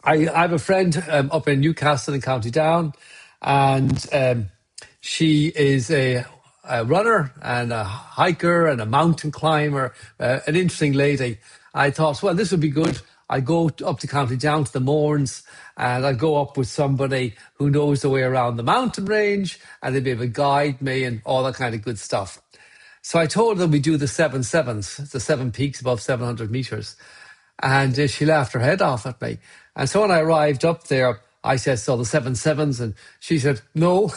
I have a friend up in Newcastle in County Down, and she is a runner and a hiker and a mountain climber, an interesting lady. I thought, well, this would be good. I go up to County Down to the Mourns, and I go up with somebody who knows the way around the mountain range, and they'd be able to guide me and all that kind of good stuff. So I told them we do the seven sevens, the seven peaks above 700 meters. And she laughed her head off at me. And so when I arrived up there, I said, so the seven sevens? And she said, no.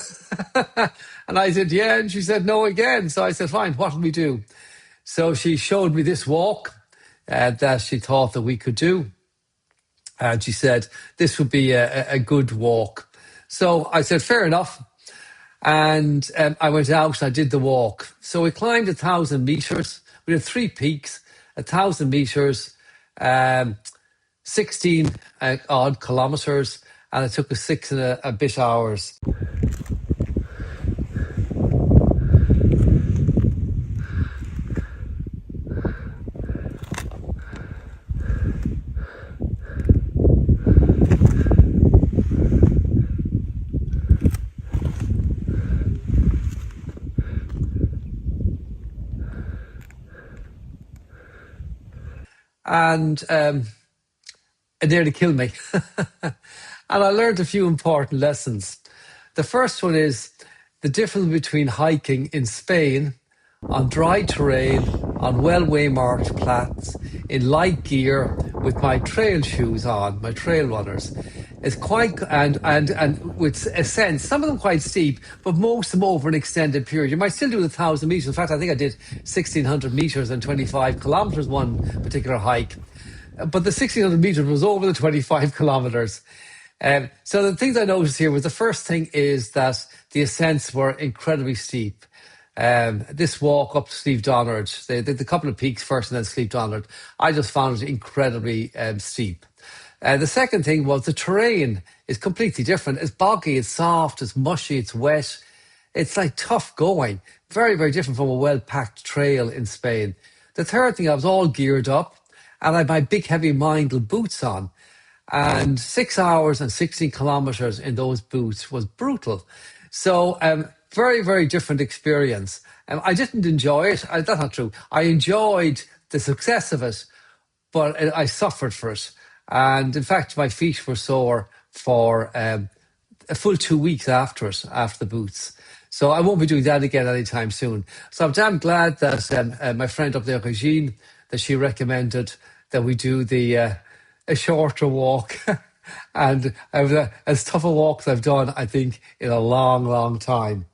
And I said, yeah. And she said, no again. So I said, fine, what will we do? So she showed me this walk that she thought that we could do. And she said, this would be a good walk. So I said, fair enough. And I went out and I did the walk. So we climbed 1,000 meters. We did three peaks, 1,000 meters, 16 odd kilometers, and it took us 6 and a bit hours. And it nearly killed me. And I learned a few important lessons. The first one is the difference between hiking in Spain on dry terrain, on well-waymarked plats, in light gear with my trail shoes on, my trail runners, is quite and with ascent, some of them quite steep, but most of them over an extended period. You might still do the 1,000 meters. In fact, I think I did 1,600 meters and 25 kilometers one particular hike. But the 1,600 meters was over the 25 kilometers. So the things I noticed here was the first thing is that the ascents were incredibly steep. This walk up to Slieve Donard, they did a couple of peaks first and then Slieve Donard. I just found it incredibly steep. The second thing was the terrain is completely different. It's boggy, it's soft, it's mushy, it's wet. It's like tough going. Very, very different from a well-packed trail in Spain. The third thing, I was all geared up and I had my big heavy Mindel boots on. And 6 hours and 16 kilometers in those boots was brutal. So very, very different experience. I didn't enjoy it. That's not true. I enjoyed the success of it, but I suffered for it. And in fact, my feet were sore for a full 2 weeks after it, after the boots. So I won't be doing that again anytime soon. So I'm damn glad that my friend up there, Regine, that she recommended that we do a shorter walk. And as tough a walk as I've done, I think, in a long, long time.